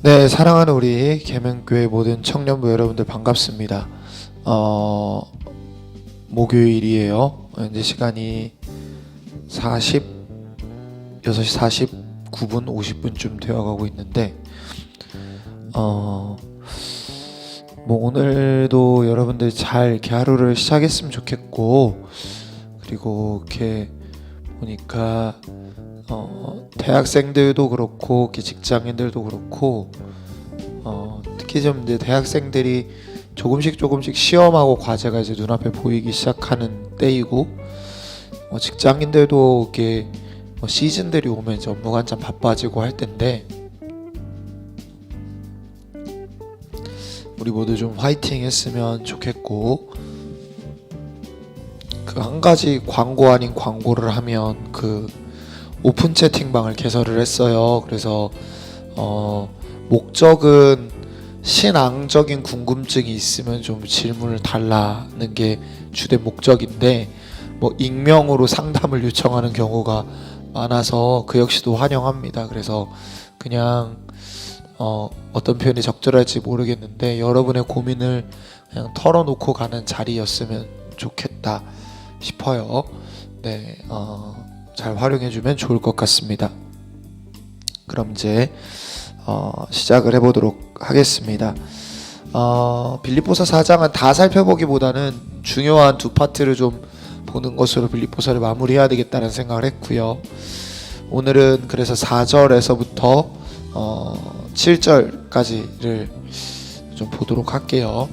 네, 사랑하는 우리 계명교회 모든 청년부 여러분들 반갑습니다. 목요일이에요. 현재 시간이 6시 49분 50분쯤 되어가고 있는데 오늘도 여러분들 잘 이렇게 하루를 시작했으면 좋겠고, 그리고 이렇게 보니까 대학생들도 그렇고 직장인들도 그렇고 특히 좀 이제 대학생들이 조금씩 시험하고 과제가 이제 눈앞에 보이기 시작하는 때이고, 직장인들도 이렇게 시즌들이 오면 이제 업무가 한참 바빠지고 할 텐데, 우리 모두 좀 화이팅 했으면 좋겠고, 그 한 가지 광고 아닌 광고를 하면 그 오픈 채팅방을 개설을 했어요. 그래서 목적은 신앙적인 궁금증이 있으면 좀 질문을 달라는 게 주된 목적인데, 익명으로 상담을 요청하는 경우가 많아서 그 역시도 환영합니다. 그래서 그냥 어떤 표현이 적절할지 모르겠는데 여러분의 고민을 그냥 털어놓고 가는 자리였으면 좋겠다 싶어요. 네, 잘 활용해주면 좋을 것 같습니다. 그럼 이제 시작을 해보도록 하겠습니다. 빌립보서 4장은 다 살펴보기보다는 중요한 두 파트를 좀 보는 것으로 빌립보서를 마무리해야 되겠다는 생각을 했고요. 오늘은 그래서 4절에서부터 7절까지를 좀 보도록 할게요.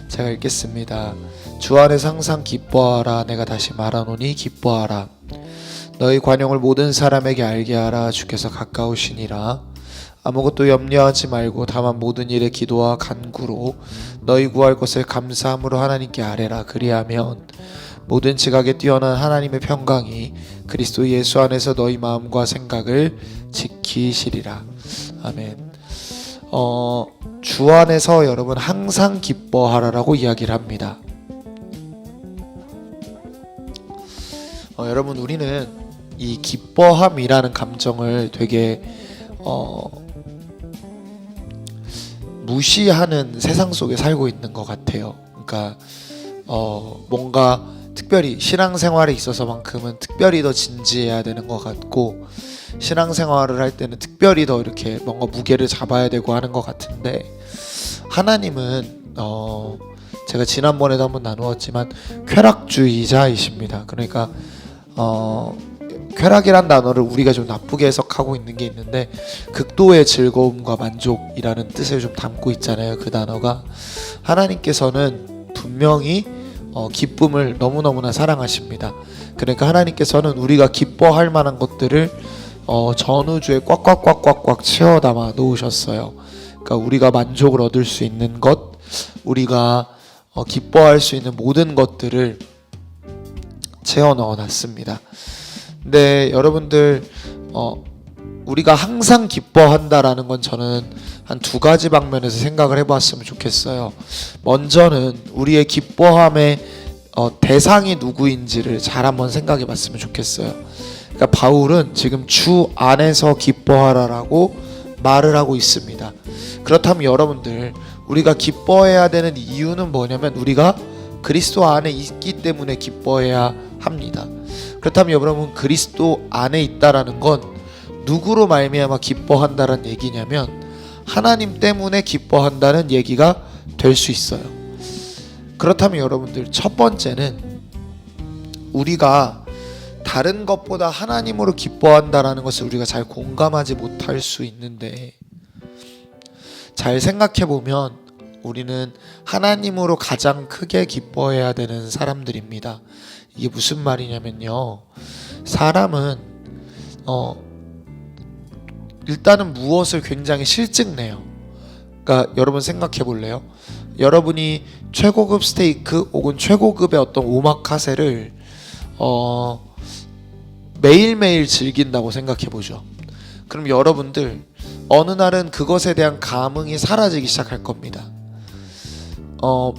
제가 읽겠습니다. 주 안에서 항상 기뻐하라. 내가 다시 말하노니 기뻐하라. 너희 관용을 모든 사람에게 알게 하라. 주께서 가까우시니라. 아무것도 염려하지 말고 다만 모든 일에 기도와 간구로 너희 구할 것을 감사함으로 하나님께 아뢰라. 그리하면 모든 지각에 뛰어난 하나님의 평강이 그리스도 예수 안에서 너희 마음과 생각을 지키시리라. 아멘. 주 안에서 여러분 항상 기뻐하라라고 이야기를 합니다. 여러분, 우리는 이 기뻐함이라는 감정을 되게 무시하는 세상 속에 살고 있는 것 같아요. 그러니까 뭔가 특별히 신앙생활에 있어서만큼은 특별히 더 진지해야 되는 것 같고, 신앙생활을 할 때는 특별히 더 이렇게 뭔가 무게를 잡아야 되고 하는 것 같은데, 하나님은 제가 지난번에도 한번 나누었지만 쾌락주의자이십니다. 그러니까 쾌락이란 단어를 우리가 좀 나쁘게 해석하고 있는 게 있는데, 극도의 즐거움과 만족이라는 뜻을 좀 담고 있잖아요. 그 단어가 하나님께서는 분명히 기쁨을 너무너무나 사랑하십니다. 그러니까 하나님께서는 우리가 기뻐할 만한 것들을 전우주에 꽉꽉꽉꽉꽉 채워 담아 놓으셨어요. 그러니까 우리가 만족을 얻을 수 있는 것, 우리가 기뻐할 수 있는 모든 것들을 채워 넣어 놨습니다. 근데 여러분들, 우리가 항상 기뻐한다라는 건 저는 한 두 가지 방면에서 생각을 해봤으면 좋겠어요. 먼저는 우리의 기뻐함의 대상이 누구인지를 잘 한번 생각해 봤으면 좋겠어요. 그러니까 바울은 지금 주 안에서 기뻐하라라고 말을 하고 있습니다. 그렇다면 여러분들, 우리가 기뻐해야 되는 이유는 뭐냐면 우리가 그리스도 안에 있기 때문에 기뻐해야 합니다. 그렇다면 여러분, 그리스도 안에 있다라는 건 누구로 말미암아 기뻐한다는 얘기냐면 하나님 때문에 기뻐한다는 얘기가 될 수 있어요. 그렇다면 여러분들, 첫 번째는 우리가 다른 것보다 하나님으로 기뻐한다라는 것을 우리가 잘 공감하지 못할 수 있는데, 잘 생각해 보면 우리는 하나님으로 가장 크게 기뻐해야 되는 사람들입니다. 이게 무슨 말이냐면요, 사람은 일단은 무엇을 굉장히 실증내요. 그러니까 여러분 생각해 볼래요? 여러분이 최고급 스테이크 혹은 최고급의 어떤 오마카세를 매일매일 즐긴다고 생각해 보죠. 그럼 여러분들 어느 날은 그것에 대한 감흥이 사라지기 시작할 겁니다.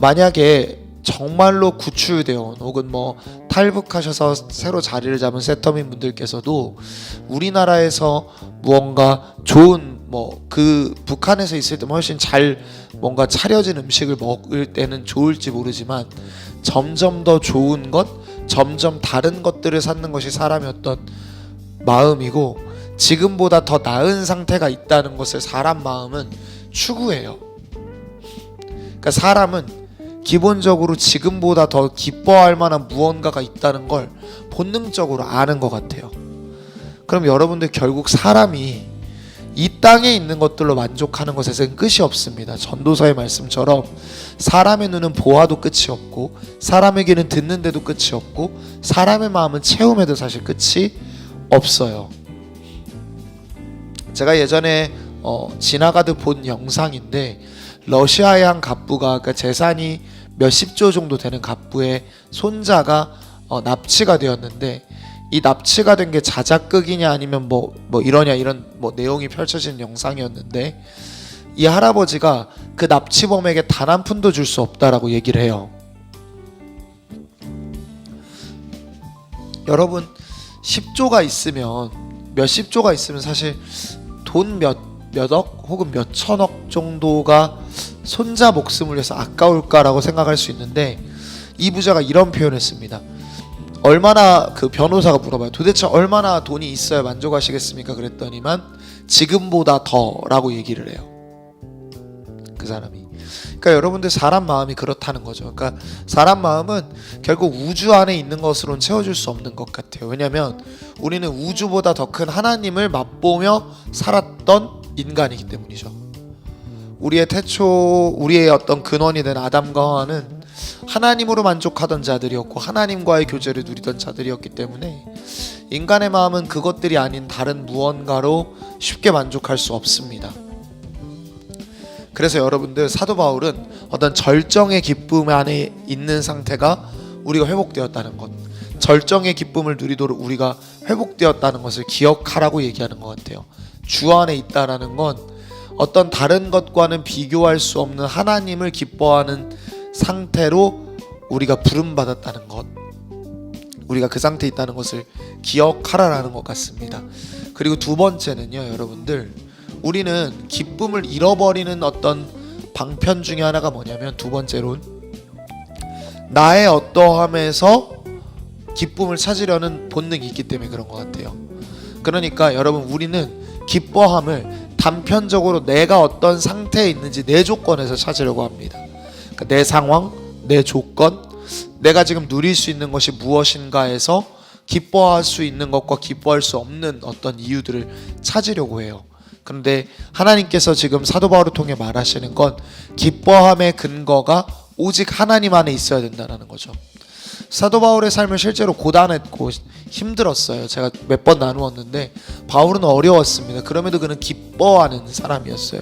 만약에 정말로 구출되어 온 혹은 탈북하셔서 새로 자리를 잡은 세터민 분들께서도 우리나라에서 무언가 좋은 뭐 그 북한에서 있을 때면 훨씬 잘 뭔가 차려진 음식을 먹을 때는 좋을지 모르지만 점점 더 좋은 것, 점점 다른 것들을 찾는 것이 사람의 어떤 마음이고, 지금보다 더 나은 상태가 있다는 것을 사람 마음은 추구해요. 그러니까 사람은 기본적으로 지금보다 더 기뻐할 만한 무언가가 있다는 걸 본능적으로 아는 것 같아요. 그럼 여러분들 결국 사람이 이 땅에 있는 것들로 만족하는 것에서는 끝이 없습니다. 전도서의 말씀처럼 사람의 눈은 보아도 끝이 없고 사람의 귀는 듣는데도 끝이 없고 사람의 마음은 채움에도 사실 끝이 없어요. 제가 예전에 지나가듯 본 영상인데, 러시아의 한 갑부가, 그러니까 재산이 몇십조 정도 되는 갑부의 손자가 납치가 되었는데, 이 납치가 된 게 자작극이냐 아니면 뭐 이러냐 이런 뭐 내용이 펼쳐진 영상이었는데, 이 할아버지가 그 납치범에게 단 한 푼도 줄 수 없다라고 얘기를 해요. 여러분 10조가 있으면, 몇십조가 있으면 사실 돈 몇억 혹은 몇천억 정도가 손자 목숨을 위해서 아까울까라고 생각할 수 있는데, 이 부자가 이런 표현을 했습니다. 얼마나, 그 변호사가 물어봐요. 도대체 얼마나 돈이 있어야 만족하시겠습니까? 그랬더니만 지금보다 더라고 얘기를 해요. 그 사람이. 그러니까 여러분들 사람 마음이 그렇다는 거죠. 그러니까 사람 마음은 결국 우주 안에 있는 것으로는 채워줄 수 없는 것 같아요. 왜냐하면 우리는 우주보다 더 큰 하나님을 맛보며 살았던 인간이기 때문이죠. 우리의 태초, 우리의 어떤 근원이 된 아담과 하와는 하나님으로 만족하던 자들이었고 하나님과의 교제를 누리던 자들이었기 때문에 인간의 마음은 그것들이 아닌 다른 무언가로 쉽게 만족할 수 없습니다. 그래서 여러분들, 사도 바울은 어떤 절정의 기쁨 안에 있는 상태가 우리가 회복되었다는 것, 절정의 기쁨을 누리도록 우리가 회복되었다는 것을 기억하라고 얘기하는 것 같아요. 주 안에 있다라는 건 어떤 다른 것과는 비교할 수 없는 하나님을 기뻐하는 상태로 우리가 부름받았다는 것, 우리가 그 상태에 있다는 것을 기억하라라는 것 같습니다. 그리고 두 번째는요, 여러분들, 우리는 기쁨을 잃어버리는 어떤 방편 중에 하나가 뭐냐면, 두 번째로는 나의 어떠함에서 기쁨을 찾으려는 본능이 있기 때문에 그런 것 같아요. 그러니까 여러분, 우리는 기뻐함을 단편적으로 내가 어떤 상태에 있는지 내 조건에서 찾으려고 합니다. 그러니까 내 상황, 내 조건, 내가 지금 누릴 수 있는 것이 무엇인가에서 기뻐할 수 있는 것과 기뻐할 수 없는 어떤 이유들을 찾으려고 해요. 그런데 하나님께서 지금 사도 바울을 통해 말하시는 건 기뻐함의 근거가 오직 하나님 안에 있어야 된다는 거죠. 사도 바울의 삶은 실제로 고단했고 힘들었어요. 제가 몇 번 나누었는데 바울은 어려웠습니다. 그럼에도 그는 기뻐하는 사람이었어요.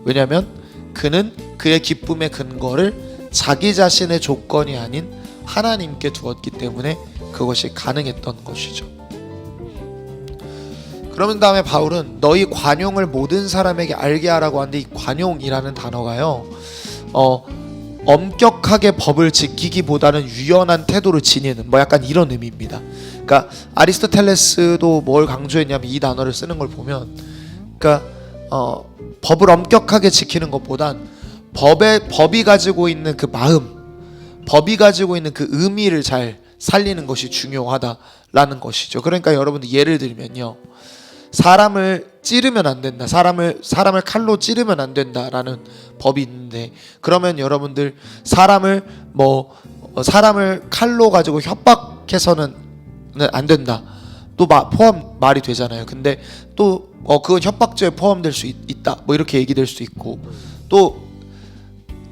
왜냐하면 그는 그의 기쁨의 근거를 자기 자신의 조건이 아닌 하나님께 두었기 때문에 그것이 가능했던 것이죠. 그러면 다음에 바울은 너희 관용을 모든 사람에게 알게 하라고 하는데, 이 관용이라는 단어가요, 엄격하게 법을 지키기보다는 유연한 태도를 지니는 뭐 약간 이런 의미입니다. 그러니까 아리스토텔레스도 뭘 강조했냐면, 이 단어를 쓰는 걸 보면, 그러니까 법을 엄격하게 지키는 것보단 법이 가지고 있는 그 마음, 법이 가지고 있는 그 의미를 잘 살리는 것이 중요하다라는 것이죠. 그러니까 여러분들, 예를 들면요, 사람을 찌르면 안 된다, 사람을 칼로 찌르면 안 된다라는 법이 있는데, 그러면 여러분들 사람을 칼로 가지고 협박해서는 안 된다, 또 말이 되잖아요. 근데 또 그건 협박죄에 포함될 수 있다, 뭐 이렇게 얘기될 수 있고, 또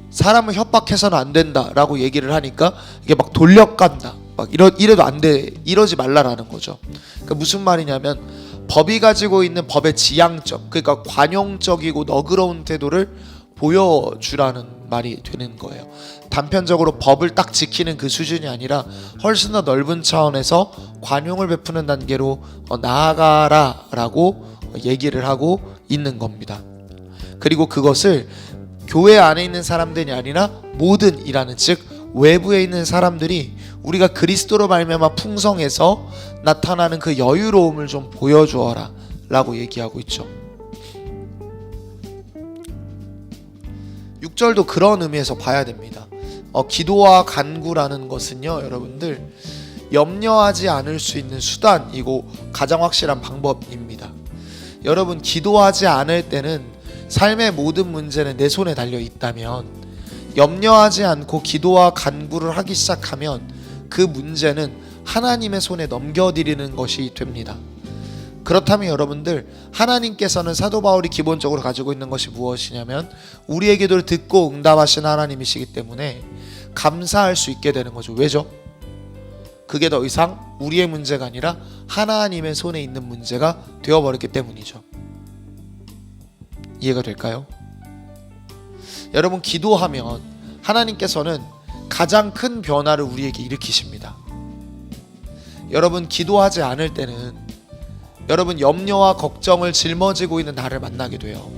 사람을 협박해서는 안 된다라고 얘기를 하니까 이게 막 돌려간다, 막 이래도 안 돼, 이러지 말라라는 거죠. 그러니까 무슨 말이냐면, 법이 가지고 있는 법의 지향적, 그러니까 관용적이고 너그러운 태도를 보여주라는 말이 되는 거예요. 단편적으로 법을 딱 지키는 그 수준이 아니라 훨씬 더 넓은 차원에서 관용을 베푸는 단계로 나아가라라고 얘기를 하고 있는 겁니다. 그리고 그것을 교회 안에 있는 사람들이 아니라 모든이라는, 즉 외부에 있는 사람들이 우리가 그리스도로 말미암아 풍성해서 나타나는 그 여유로움을 좀 보여주어라 라고 얘기하고 있죠. 6절도 그런 의미에서 봐야 됩니다. 기도와 간구라는 것은요, 여러분들 염려하지 않을 수 있는 수단이고 가장 확실한 방법입니다. 여러분, 기도하지 않을 때는 삶의 모든 문제는 내 손에 달려 있다면, 염려하지 않고 기도와 간구를 하기 시작하면 그 문제는 하나님의 손에 넘겨드리는 것이 됩니다. 그렇다면 여러분들, 하나님께서는 사도 바울이 기본적으로 가지고 있는 것이 무엇이냐면 우리의 기도를 듣고 응답하시는 하나님이시기 때문에 감사할 수 있게 되는 거죠. 왜죠? 그게 더 이상 우리의 문제가 아니라 하나님의 손에 있는 문제가 되어버렸기 때문이죠. 이해가 될까요? 여러분, 기도하면 하나님께서는 가장 큰 변화를 우리에게 일으키십니다. 여러분, 기도하지 않을 때는 여러분 염려와 걱정을 짊어지고 있는 나를 만나게 돼요.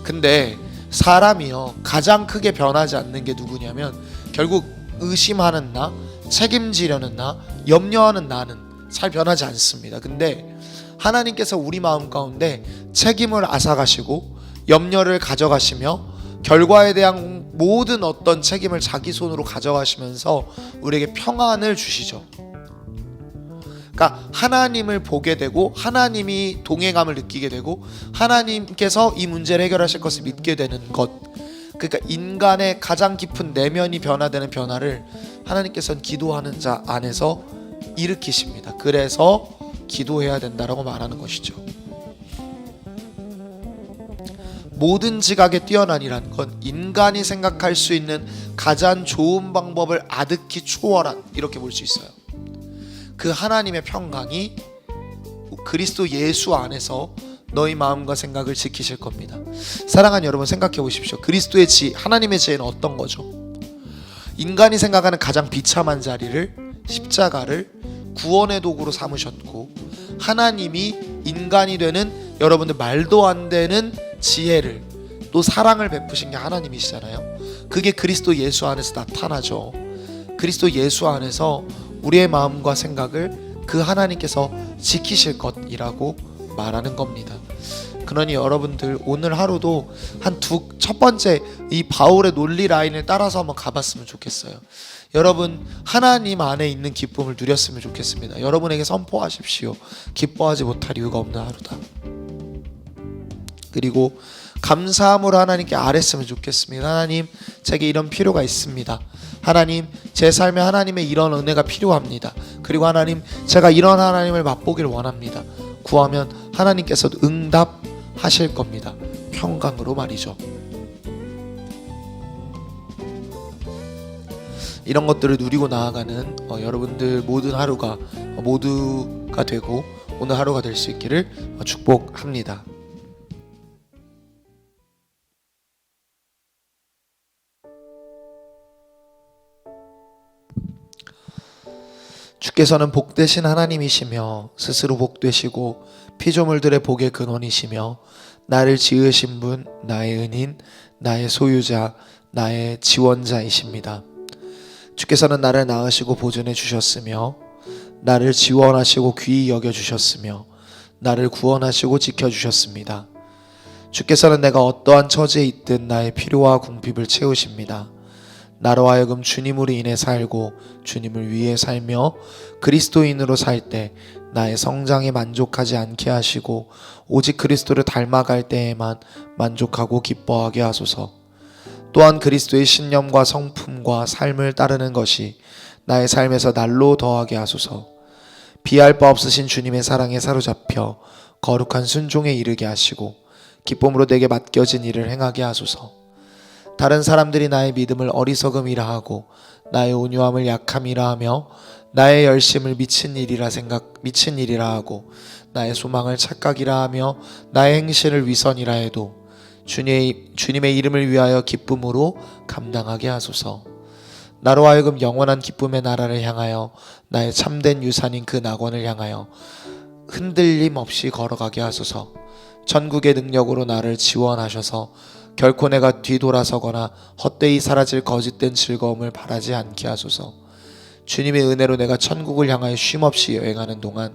근데 사람이요, 가장 크게 변하지 않는 게 누구냐면 결국 의심하는 나, 책임지려는 나, 염려하는 나는 잘 변하지 않습니다. 근데 하나님께서 우리 마음 가운데 책임을 앗아가시고 염려를 가져가시며 결과에 대한 모든 어떤 책임을 자기 손으로 가져가시면서 우리에게 평안을 주시죠. 그러니까 하나님을 보게 되고 하나님이 동행함을 느끼게 되고 하나님께서 이 문제를 해결하실 것을 믿게 되는 것, 그러니까 인간의 가장 깊은 내면이 변화되는 변화를 하나님께서는 기도하는 자 안에서 일으키십니다. 그래서 기도해야 된다라고 말하는 것이죠. 모든 지각에 뛰어난이라는 건 인간이 생각할 수 있는 가장 좋은 방법을 아득히 초월한, 이렇게 볼 수 있어요. 그 하나님의 평강이 그리스도 예수 안에서 너희 마음과 생각을 지키실 겁니다. 사랑하는 여러분, 생각해 보십시오. 그리스도의 지, 하나님의 지혜는 어떤 거죠? 인간이 생각하는 가장 비참한 자리를, 십자가를 구원의 도구로 삼으셨고, 하나님이 인간이 되는 여러분들 말도 안 되는 지혜를, 또 사랑을 베푸신 게 하나님이시잖아요. 그게 그리스도 예수 안에서 나타나죠. 그리스도 예수 안에서 우리의 마음과 생각을 그 하나님께서 지키실 것이라고 말하는 겁니다. 그러니 여러분들 오늘 하루도 첫 번째 이 바울의 논리 라인을 따라서 한번 가봤으면 좋겠어요. 여러분, 하나님 안에 있는 기쁨을 누렸으면 좋겠습니다. 여러분에게 선포하십시오. 기뻐하지 못할 이유가 없는 하루다. 그리고 감사함으로 하나님께 아뢰었으면 좋겠습니다. 하나님, 제게 이런 필요가 있습니다. 하나님, 제 삶에 하나님의 이런 은혜가 필요합니다. 그리고 하나님, 제가 이런 하나님을 맛보길 원합니다. 구하면 하나님께서 응답하실 겁니다. 평강으로 말이죠. 이런 것들을 누리고 나아가는 여러분들 모든 하루가 모두가 되고 오늘 하루가 될 수 있기를 축복합니다. 주께서는 복되신 하나님이시며 스스로 복되시고 피조물들의 복의 근원이시며 나를 지으신 분, 나의 은인, 나의 소유자, 나의 지원자이십니다. 주께서는 나를 낳으시고 보존해 주셨으며 나를 지원하시고 귀히 여겨주셨으며 나를 구원하시고 지켜주셨습니다. 주께서는 내가 어떠한 처지에 있든 나의 필요와 궁핍을 채우십니다. 나로 하여금 주님으로 인해 살고 주님을 위해 살며 그리스도인으로 살 때 나의 성장에 만족하지 않게 하시고 오직 그리스도를 닮아갈 때에만 만족하고 기뻐하게 하소서. 또한 그리스도의 신념과 성품과 삶을 따르는 것이 나의 삶에서 날로 더하게 하소서. 비할 바 없으신 주님의 사랑에 사로잡혀 거룩한 순종에 이르게 하시고 기쁨으로 내게 맡겨진 일을 행하게 하소서. 다른 사람들이 나의 믿음을 어리석음이라 하고 나의 온유함을 약함이라 하며 나의 열심을 미친 일이라 하고 나의 소망을 착각이라 하며 나의 행실을 위선이라 해도 주님의 이름을 위하여 기쁨으로 감당하게 하소서. 나로 하여금 영원한 기쁨의 나라를 향하여 나의 참된 유산인 그 낙원을 향하여 흔들림 없이 걸어가게 하소서. 전국의 능력으로 나를 지원하셔서 결코 내가 뒤돌아서거나 헛되이 사라질 거짓된 즐거움을 바라지 않게 하소서. 주님의 은혜로 내가 천국을 향하여 쉼없이 여행하는 동안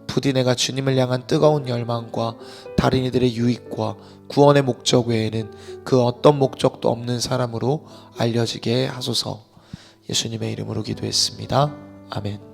부디 내가 주님을 향한 뜨거운 열망과 다른 이들의 유익과 구원의 목적 외에는 그 어떤 목적도 없는 사람으로 알려지게 하소서. 예수님의 이름으로 기도했습니다. 아멘.